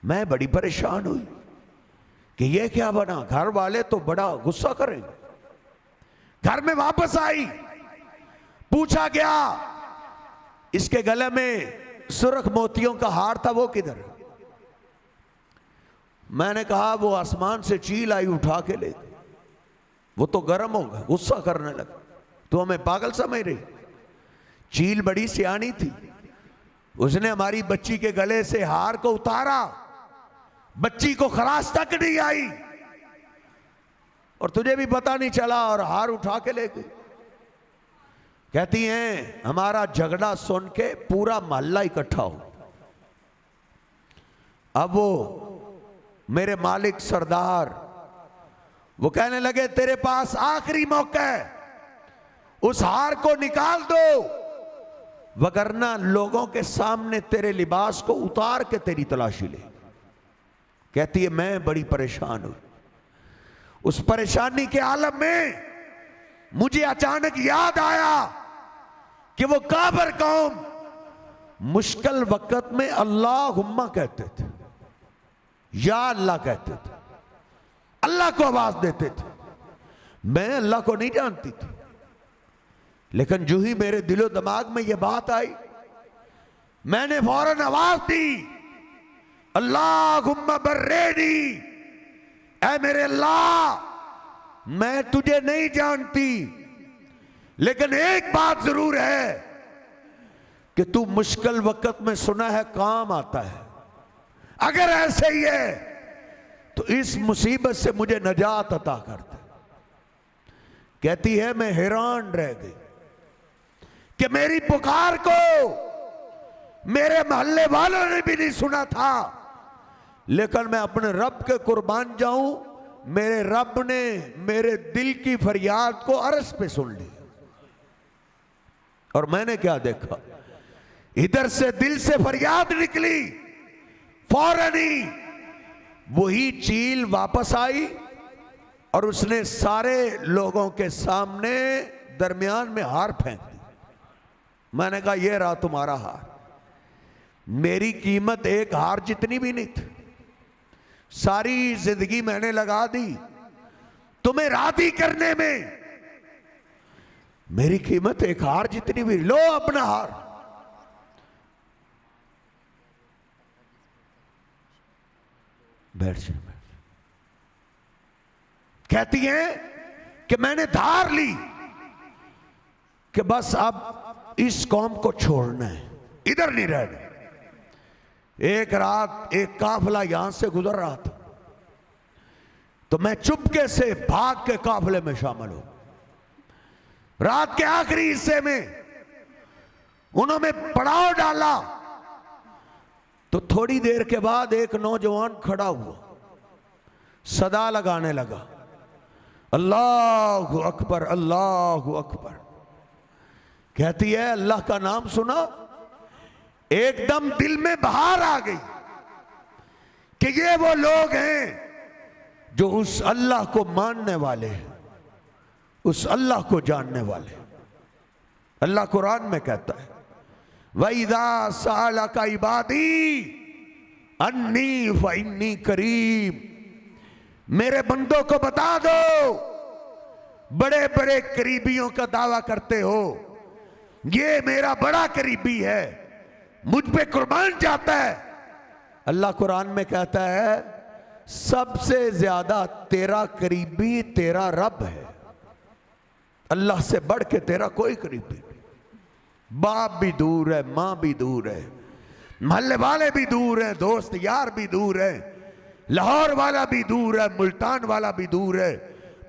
میں بڑی پریشان ہوئی کہ یہ کیا بنا، گھر والے تو بڑا غصہ کریں گے۔ گھر میں واپس آئی، پوچھا گیا اس کے گلے میں سرخ موتیوں کا ہار تھا، وہ کدھر؟ میں نے کہا وہ آسمان سے چیل آئی، اٹھا کے لے گئی۔ وہ تو گرم ہوگا، غصہ کرنے لگا، تو ہمیں پاگل سمجھ رہی؟ چیل بڑی سیانی تھی، اس نے ہماری بچی کے گلے سے ہار کو اتارا، بچی کو خراش تک نہیں آئی اور تجھے بھی پتہ نہیں چلا، اور ہار اٹھا کے لے گئی۔ کہتی ہیں ہمارا جھگڑا سن کے پورا محلہ اکٹھا ہو۔ اب وہ میرے مالک سردار وہ کہنے لگے تیرے پاس آخری موقع ہے، اس ہار کو نکال دو، وگرنہ لوگوں کے سامنے تیرے لباس کو اتار کے تیری تلاشی لے۔ کہتی ہے میں بڑی پریشان ہوں۔ اس پریشانی کے عالم میں مجھے اچانک یاد آیا کہ وہ کافر قوم مشکل وقت میں اللہم کہتے تھے، یا اللہ کہتے تھے، اللہ کو آواز دیتے تھے۔ میں اللہ کو نہیں جانتی تھی، لیکن جو ہی میرے دل و دماغ میں یہ بات آئی، میں نے فوراً آواز دی، اللہم برینی، اے میرے اللہ میں تجھے نہیں جانتی، لیکن ایک بات ضرور ہے کہ تو مشکل وقت میں سنا ہے کام آتا ہے، اگر ایسے ہی ہے تو اس مصیبت سے مجھے نجات عطا کر دے۔ کہتی ہے میں حیران رہ گئی کہ میری پکار کو میرے محلے والوں نے بھی نہیں سنا تھا، لیکن میں اپنے رب کے قربان جاؤں، میرے رب نے میرے دل کی فریاد کو عرش پہ سن لی۔ اور میں نے کیا دیکھا، ادھر سے دل سے فریاد نکلی، فوراً ہی وہی چیل واپس آئی اور اس نے سارے لوگوں کے سامنے درمیان میں ہار پھینک دی۔ میں نے کہا یہ رہا تمہارا ہار، میری قیمت ایک ہار جتنی بھی نہیں تھی، ساری زندگی میں نے لگا دی تمہیں راضی کرنے میں، میری قیمت ایک ہار جتنی بھی، لو اپنا ہار۔ بیٹھ جائیں۔ کہتی ہیں کہ میں نے دھار لی کہ بس اب اس قوم کو چھوڑنا ہے، ادھر نہیں رہنا۔ ایک رات ایک قافلہ یہاں سے گزر رہا تھا تو میں چپکے سے بھاگ کے قافلے میں شامل ہوں۔ رات کے آخری حصے میں انہوں نے پڑاؤ ڈالا تو تھوڑی دیر کے بعد ایک نوجوان کھڑا ہوا، صدا لگانے لگا، اللہ اکبر اللہ اکبر۔ کہتی ہے اللہ کا نام سنا، ایک دم دل میں بہار آ گئی کہ یہ وہ لوگ ہیں جو اس اللہ کو ماننے والے ہیں، اس اللہ کو جاننے والے۔ اللہ قرآن میں کہتا ہے وَإِذَا سَأَلَكَ عِبَادِي أَنِّي فَإِنِّي قَرِيبٌ، میرے بندوں کو بتا دو، بڑے بڑے قریبیوں کا دعویٰ کرتے ہو، یہ میرا بڑا قریبی ہے، مجھ پہ قربان جاتا ہے۔ اللہ قرآن میں کہتا ہے سب سے زیادہ تیرا قریبی تیرا رب ہے، اللہ سے بڑھ کے تیرا کوئی قریبی نہیں۔ باپ بھی دور ہے، ماں بھی دور ہے، محلے والے بھی دور ہیں، دوست یار بھی دور ہیں، لاہور والا بھی دور ہے، ملتان والا بھی دور ہے،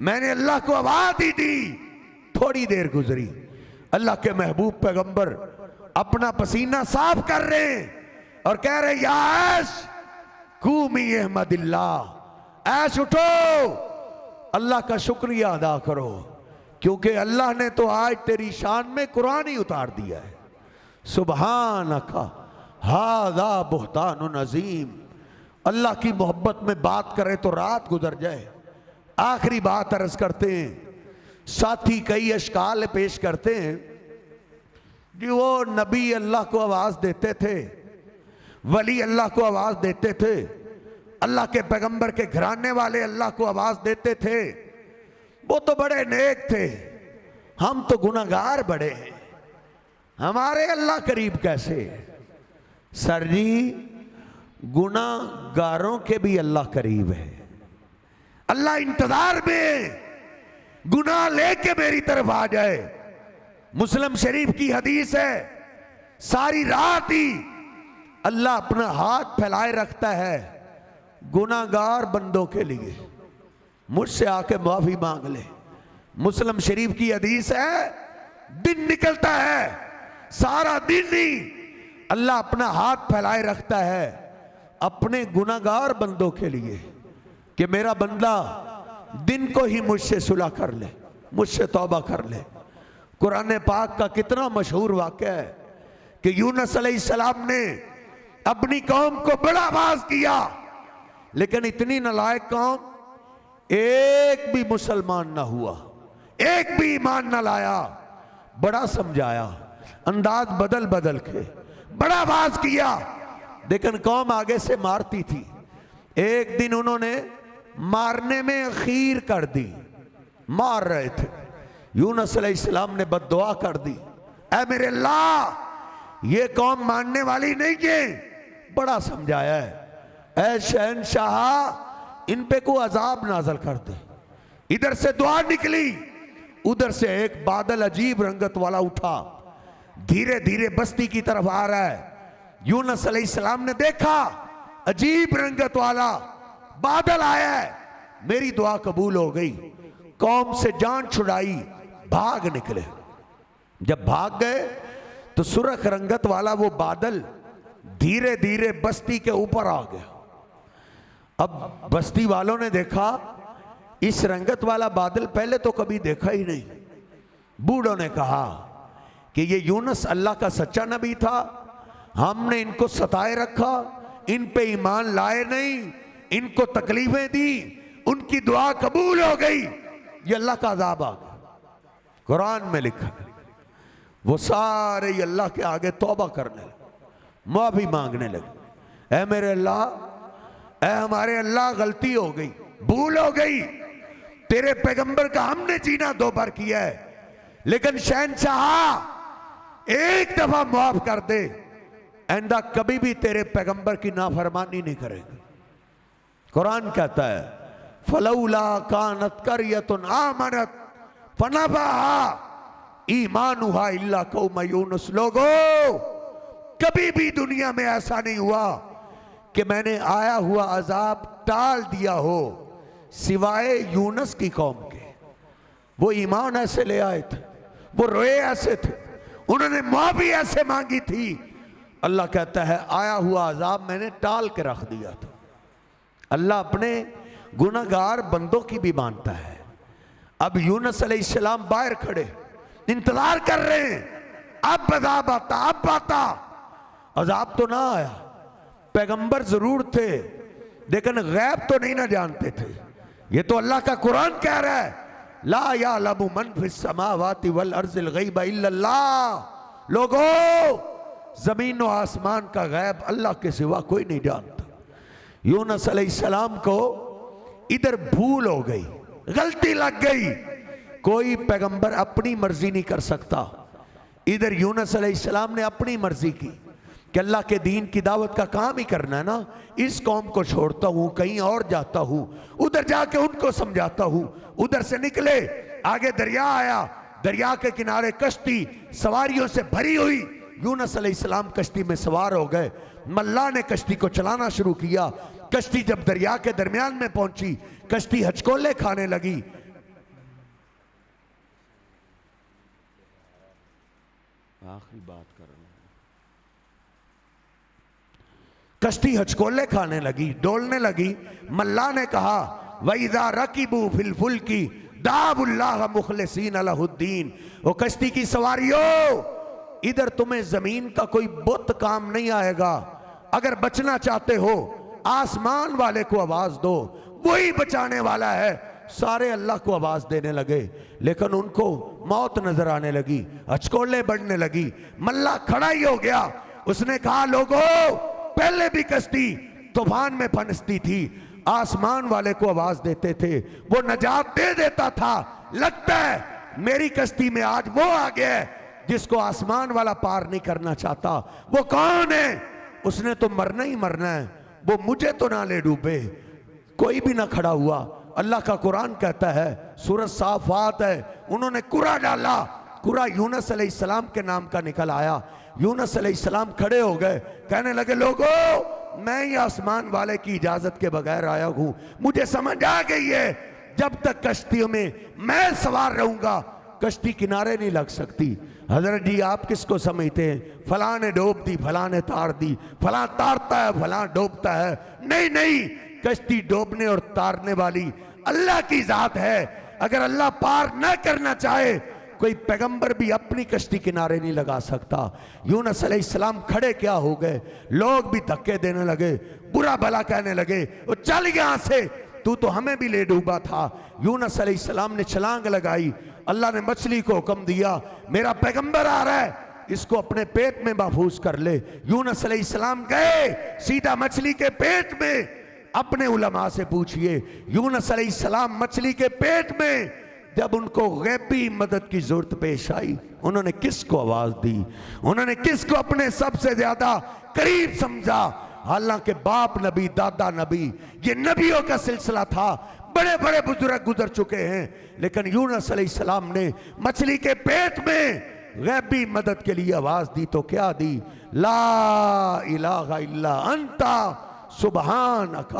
میں نے اللہ کو آواز ہی دی. تھوڑی دیر گزری, اللہ کے محبوب پیغمبر اپنا پسینہ صاف کر رہے ہیں اور کہہ رہے یا عیش قومی احمد اللہ, عیش اٹھو, اللہ کا شکریہ ادا کرو, کیونکہ اللہ نے تو آج تیری شان میں قرآن ہی اتار دیا ہے. سبحانک ھذا بہتان عظیم. اللہ کی محبت میں بات کرے تو رات گزر جائے. آخری بات عرض کرتے ہیں, ساتھی کئی اشکال پیش کرتے ہیں کہ وہ نبی اللہ کو آواز دیتے تھے, ولی اللہ کو آواز دیتے تھے, اللہ کے پیغمبر کے گھرانے والے اللہ کو آواز دیتے تھے, وہ تو بڑے نیک تھے, ہم تو گناہگار بڑے ہیں, ہمارے اللہ قریب کیسے؟ سر جی, گناہگاروں کے بھی اللہ قریب ہے. اللہ انتظار میں گناہ لے کے میری طرف آ جائے. مسلم شریف کی حدیث ہے, ساری رات ہی اللہ اپنا ہاتھ پھیلائے رکھتا ہے گناہگار بندوں کے لیے, مجھ سے آ کے معافی مانگ لے. مسلم شریف کی حدیث ہے, دن نکلتا ہے, سارا دن ہی اللہ اپنا ہاتھ پھیلائے رکھتا ہے اپنے گناہگار بندوں کے لیے کہ میرا بندہ دن کو ہی مجھ سے صلح کر لے, مجھ سے توبہ کر لے. قرآن پاک کا کتنا مشہور واقعہ ہے کہ یونس علیہ السلام نے اپنی قوم کو بڑا آواز کیا, لیکن اتنی نالائق قوم, ایک بھی مسلمان نہ ہوا, ایک بھی ایمان نہ لایا. بڑا سمجھایا, انداز بدل بدل کے بڑا آواز کیا, لیکن قوم آگے سے مارتی تھی. ایک دن انہوں نے مارنے میں اخیر کر دی, مار رہے تھے. یونس علیہ السلام نے بد دعا کر دی, اے میرے اللہ یہ قوم ماننے والی نہیں ہے. بڑا سمجھایا ہے, اے شہنشاہ ان پہ کوئی عذاب نازل کر دے. ادھر سے دعا نکلی, ادھر سے ایک بادل عجیب رنگت والا اٹھا, دھیرے دھیرے بستی کی طرف آ رہا ہے. یونس علیہ السلام نے دیکھا عجیب رنگت والا بادل آیا ہے, میری دعا قبول ہو گئی. قوم سے جان چھڑائی, بھاگ نکلے. جب بھاگ گئے تو سرخ رنگت والا وہ بادل دھیرے دھیرے بستی کے اوپر آ گیا. اب بستی والوں نے دیکھا اس رنگت والا بادل پہلے تو کبھی دیکھا ہی نہیں. بوڑھوں نے کہا کہ یہ یونس اللہ کا سچا نبی تھا, ہم نے ان کو ستائے رکھا, ان پہ ایمان لائے نہیں, ان کو تکلیفیں دی, ان کی دعا قبول ہو گئی, یہ اللہ کا عذاب آ گیا. قرآن میں لکھا ہے وہ سارے اللہ کے آگے توبہ کرنے لگے, معافی مانگنے لگے. اے میرے اللہ, اے ہمارے اللہ, غلطی ہو گئی, بھول ہو گئی, تیرے پیغمبر کا ہم نے جینا دو بار کیا ہے, لیکن شہنشاہ ایک دفعہ معاف کر دے, آئندہ کبھی بھی تیرے پیغمبر کی نافرمانی نہیں کرے گا. قرآن کہتا ہے فلولا کانت قریۃ آمنت فنفعھا ایمانھا الا قوم یونس. لوگو کبھی بھی دنیا میں ایسا نہیں ہوا کہ میں نے آیا ہوا عذاب ٹال دیا ہو سوائے یونس کی قوم کے. وہ ایمان ایسے لے آئے تھے, وہ روئے ایسے تھے, انہوں نے معافی ایسے مانگی تھی. اللہ کہتا ہے آیا ہوا عذاب میں نے ٹال کے رکھ دیا تھا. اللہ اپنے گناہگار بندوں کی بھی مانتا ہے. اب یونس علیہ السلام باہر کھڑے انتظار کر رہے ہیں, اب عذاب آتا, اب آتا. عذاب تو نہ آیا. پیغمبر ضرور تھے لیکن غیب تو نہیں نہ جانتے تھے. یہ تو اللہ کا قرآن کہہ رہا ہے لا یعلم من فی السماوات والارض الغیب الا اللہ. لوگو زمین و آسمان کا غیب اللہ کے سوا کوئی نہیں جانتا. یونس علیہ السلام کو ادھر بھول ہو گئی, غلطی لگ گئی. کوئی پیغمبر اپنی مرضی نہیں کر سکتا. ادھر یونس علیہ السلام نے اپنی مرضی کی کہ اللہ کے دین کی دعوت کا کام ہی کرنا ہے نا, اس قوم کو چھوڑتا ہوں, کہیں اور جاتا ہوں, ادھر جا کے ان کو سمجھاتا ہوں. ادھر سے نکلے, آگے دریا آیا, دریا کے کنارے کشتی سواریوں سے بھری ہوئی. یونس علیہ السلام کشتی میں سوار ہو گئے, ملا نے کشتی کو چلانا شروع کیا. کشتی جب دریا کے درمیان میں پہنچی, کشتی ہچکولے کھانے لگی. آخری بات کر رہا ہوں. کشتی ہچکولے کھانے لگی، ڈولنے لگی. ملا نے کہا وَإِذَا رَكِبُوا فِي الْفُلْكِ دَعَوُا اللَّهَ مُخْلِصِينَ لَهُ الدِّينَ. وہ کشتی کی سواریو، ادھر تمہیں زمین کا کوئی بت کام نہیں آئے گا. اگر بچنا چاہتے ہو آسمان والے کو آواز دو، وہی بچانے والا ہے. سارے اللہ کو آواز دینے لگے، لیکن ان کو موت نظر آنے لگی، ہچکولے بڑھنے لگی. ملا کھڑا ہی ہو گیا. اس نے کہا لوگو، پہلے بھی کشتی طوفان میں پھنستی تھی، آسمان والے کو آواز دیتے تھے، وہ نجات دے دیتا تھا. لگتا ہے میری کشتی میں آج وہ آ گیا ہے جس کو آسمان والا پار نہیں کرنا چاہتا. وہ کون ہے؟ اس نے تو مرنا ہی مرنا ہے، وہ مجھے تو نہ لے ڈوبے. کوئی بھی نہ کھڑا ہوا. اللہ کا قرآن کہتا ہے، سورۃ صافات ہے، انہوں نے کرا ڈالا. کرا یونس علیہ السلام کے نام کا نکل آیا. یونس علیہ السلام کھڑے ہو گئے، کہنے لگے لوگو، میں ہی آسمان والے کی اجازت کے بغیر آیا ہوں. مجھے سمجھ آ گئی ہے جب تک کشتیوں میں سوار رہوں گا کشتی کنارے نہیں لگ سکتی. حضرت جی آپ کس کو سمجھتے ہیں؟ فلاں نے ڈوب دی، فلاں نے تار دی، فلاں تارتا ہے، فلاں ڈوبتا ہے. نہیں، کشتی ڈوبنے اور تارنے والی اللہ کی ذات ہے. اگر اللہ پار نہ کرنا چاہے کوئی پیغمبر بھی اپنی کشتی کنارے نہیں لگا سکتا. یونس علیہ السلام کھڑے کیا ہو گئے، لوگ بھی دھکے دینے لگے، برا بھلا کہنے لگے، وہ چل یہاں سے، تو ہمیں بھی لے ڈوبا تھا. یونس علیہ السلام نے چھلانگ لگائی. اللہ نے مچھلی کو حکم دیا، میرا پیغمبر آ رہا ہے، اس کو اپنے پیٹ میں محفوظ کر لے. یونس علیہ السلام گئے سیدھا مچھلی کے پیٹ میں. اپنے علماء سے پوچھئے، یونس علیہ السلام مچھلی کے پیٹ میں جب ان کو غیبی مدد کی ضرورت پیش آئی، انہوں نے کس کو آواز دی؟ انہوں نے کس کو اپنے سب سے زیادہ قریب سمجھا؟ حالانکہ باپ نبی، دادا نبی، یہ نبیوں کا سلسلہ تھا. بڑے بڑے بزرگ گزر چکے ہیں، لیکن یونس علیہ السلام نے مچھلی کے پیٹ میں غیبی مدد کے لیے آواز دی تو کیا دی؟ لا الہ الا انت سبحانک.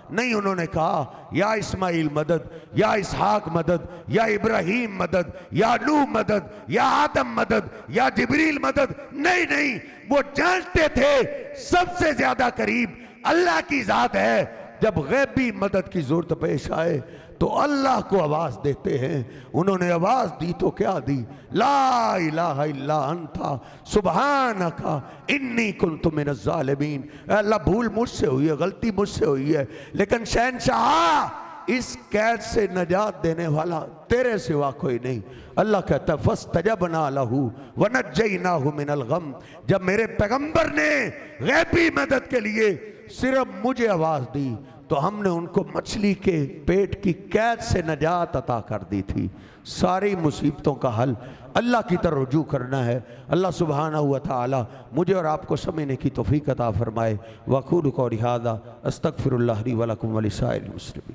نہیں، انہوں نے کہا یا اسماعیل مدد، یا اسحاق مدد، یا ابراہیم مدد، یا نوح مدد، یا آدم مدد، یا جبریل مدد. نہیں، وہ جانتے تھے سب سے زیادہ قریب اللہ کی ذات ہے. جب غیبی مدد کی ضرورت پیش آئے تو اللہ کو آواز دیتے ہیں. انہوں نے آواز دی تو کیا دی؟ لا الہ الا انت سبحانک انی کنت من الظالمین. اے اللہ، بھول مجھ سے ہوئی ہے، غلطی مجھ سے ہوئی ہے، لیکن شہنشاہ اس قید سے نجات دینے والا تیرے سوا کوئی نہیں. اللہ کہتا ہے فاستجبنا لہ ونجیناہ من الغم. جب میرے پیغمبر نے غیبی مدد کے لیے صرف مجھے آواز دی تو ہم نے ان کو مچھلی کے پیٹ کی قید سے نجات عطا کر دی تھی. ساری مصیبتوں کا حل اللہ کی طرف رجوع کرنا ہے. اللہ سبحانہ و تعالی مجھے اور آپ کو سمجھنے کی توفیق عطا فرمائے. وَأَقُولُ قَوْلِي هَٰذَا أَسْتَغْفِرُ اللَّهَ لِي وَلَكُمْ وَلِسَائِرِ الْمُسْلِمِينَ.